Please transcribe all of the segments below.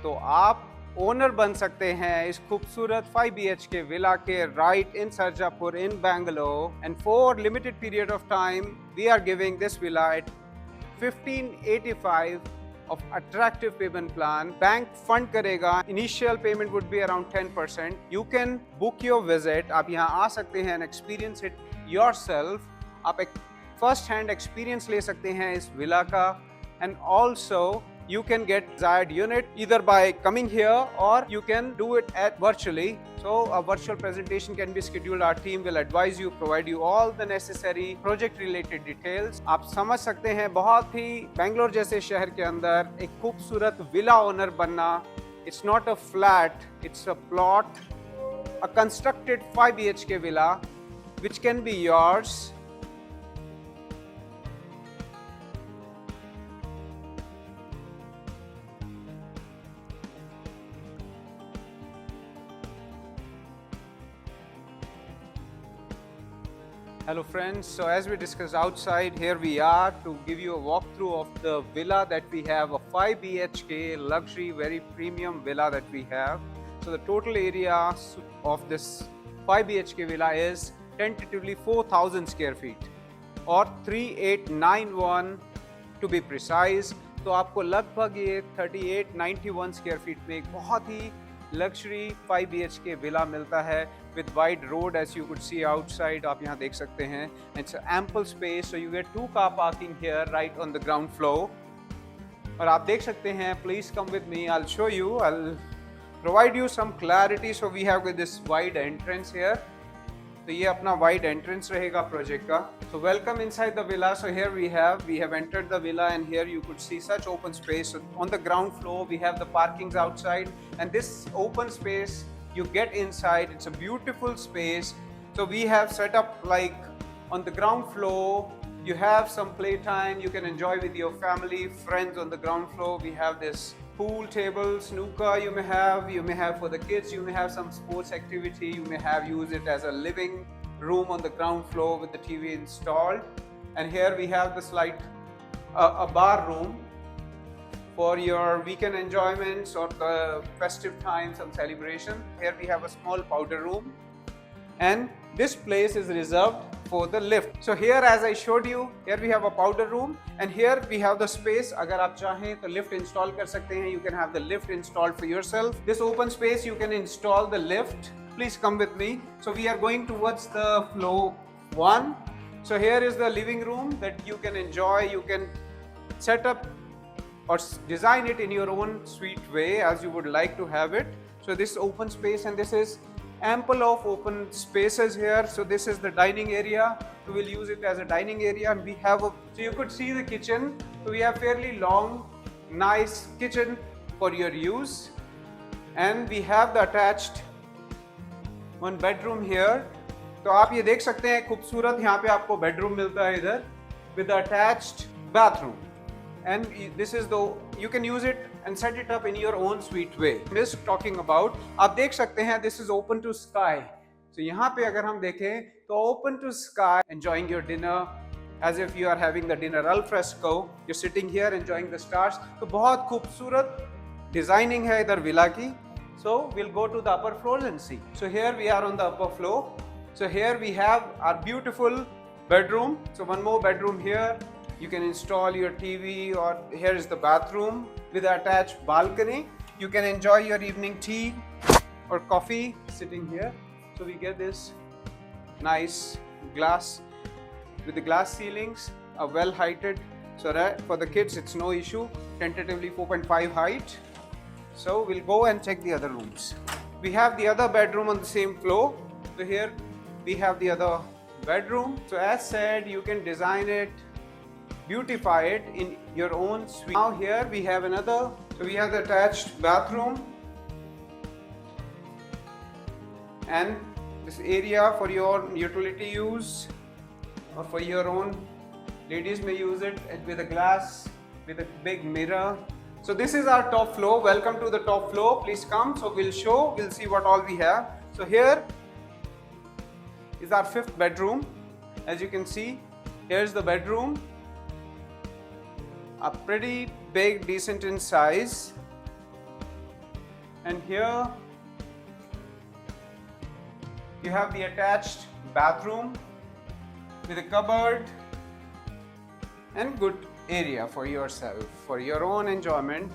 तो आप ओनर बन सकते हैं इस खूबसूरत 5 BHK विला के right in Sarjapur in Bangalore and for limited period of time we are giving this villa at 1585 of attractive payment plan. Bank fund करेगा. Initial payment would be around 10%. You can book your visit. आप यहाँ आ सकते हैं and experience it yourself. आप एक first hand experience ले सकते हैं इस विला का and also you can get desired unit either by coming here or you can do it at virtually. So a virtual presentation can be scheduled. Our team will advise you, provide you all the necessary project related details. आप समझ सकते हैं बहुत ही बेंगलोर जैसे शहर के अंदर एक खूबसूरत विला ओनर बनना. It's not a flat, it's a plot, a constructed 5 BHK villa which can be yours. Hello friends, so as we discussed outside, here we are to give you a walkthrough of the villa that we have, a 5 BHK luxury, very premium villa that we have. So the total area of this 5 BHK villa is tentatively 4,000 square feet or 3891 to be precise. तो आपको लगभग ये 3891 square feet में एक बहुत ही luxury 5 BHK villa मिलता है with wide road as you could see outside. आप यहाँ देख सकते हैं. It's an ample space, so you get 2 car parking here right on the ground floor. और आप देख सकते हैं. Please come with me. I'll show you. I'll provide you some clarity. So we have this wide entrance here. तो ये अपना wide entrance रहेगा project का. So welcome inside the villa. So here we have entered the villa and here you could see such open space. So on the ground floor we have the parkings outside and this open space you get inside. It's a beautiful space. So we have set up like on the ground floor. You have some playtime. You can enjoy with your family, friends on the ground floor. We have this pool table, snooker you may have for the kids, you may have some sports activity, you may have use it as a living room on the ground floor with the TV installed. And here we have the slight a bar room for your weekend enjoyments or the festive time, some celebration. Here we have a small powder room and this place is reserved for the lift. So here as I showed you, here we have a powder room and here we have the space. अगर आप चाहें तो lift install कर सकते हैं. You can have the lift installed for yourself. This open space you can install the lift. Please come with me. So we are going towards the floor 1. So here is the living room that you can enjoy. You can set up or design it in your own sweet way as you would like to have it. So this open space and this is ample of open spaces here. So this is the dining area. We will use it as a dining area and we have so you could see the kitchen. So we have fairly long, nice kitchen for your use and we have the attached one bedroom here. तो आप ये देख सकते हैं खूबसूरत यहाँ पे आपको bedroom मिलता है इधर with the attached bathroom. And this is the you can use it and set it up in your own sweet way. This talking about आप देख सकते हैं this is open to sky. So यहाँ पे अगर हम देखें तो open to sky, enjoying your dinner as if you are having the dinner al fresco. You're sitting here enjoying the stars. तो बहुत खूबसूरत designing है इधर विला की. So we'll go to the upper floors and see. So here we are on the upper floor. So here we have our beautiful bedroom. So one more bedroom here. You can install your TV or here is the bathroom with attached balcony. You can enjoy your evening tea or coffee sitting here. So we get this nice glass with the glass ceilings, a well heighted. So that for the kids it's no issue. Tentatively 4.5 height. So we'll go and check the other rooms. We have the other bedroom on the same floor. So here we have the other bedroom. So as said, you can design it, beautify it in your own suite. Now here we have another, so we have the attached bathroom and this area for your utility use or for your own. Ladies may use it with a glass, with a big mirror. So this is our top floor. Welcome to the top floor. Please come. So we'll see what all we have. So here is our 5th bedroom. As you can see, here's the bedroom. A pretty big, decent in size. And here you have the attached bathroom with a cupboard and good area for yourself, for your own enjoyment.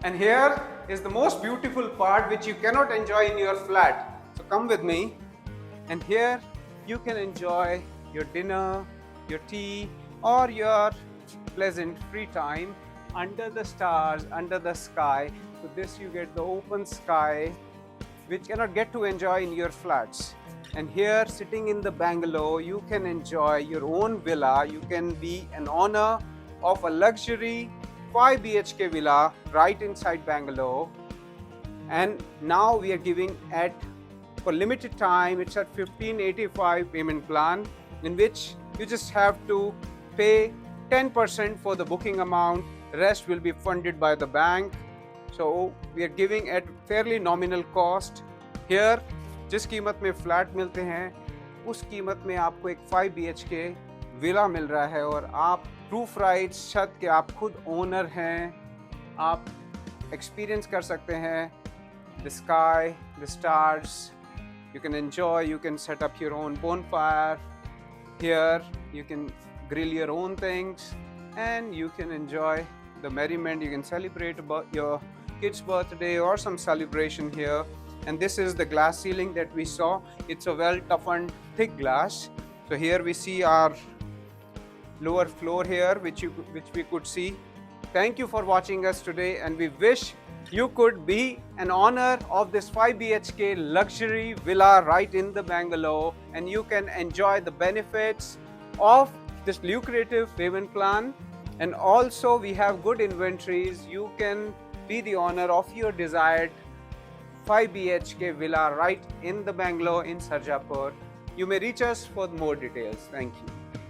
And here is the most beautiful part which you cannot enjoy in your flat. So come with me. And here you can enjoy your dinner, your tea, or your pleasant free time under the stars, under the sky. So this you get the open sky which cannot get to enjoy in your flats. And here sitting in the bungalow, you can enjoy your own villa. You can be an owner of a luxury 5 BHK villa right inside Bangalore. And now we are giving at, for limited time, it's at 1585 payment plan, in which you just have to pay 10% for the booking amount. The rest will be funded by the bank. So we are giving at fairly nominal cost. Here जिस कीमत में flat मिलते हैं उस कीमत में आपको एक 5 BHK विला मिल रहा है और आप रूफ राइट्स, छत के आप खुद ओनर हैं, आप एक्सपीरियंस कर सकते हैं the sky, the stars. You can enjoy, you can set up your own bonfire. Here you can grill your own things and you can enjoy the merriment. You can celebrate about your kid's birthday or some celebration here. And this is the glass ceiling that we saw. It's a well toughened thick glass. So here we see our lower floor here which we could see. Thank you for watching us today, and we wish you could be an owner of this 5 BHK luxury villa right in the Bangalore, and you can enjoy the benefits of this lucrative payment plan. And also we have good inventories. You can be the owner of your desired 5 BHK villa right in the Bangalore in Sarjapur. You may reach us for more details. Thank you.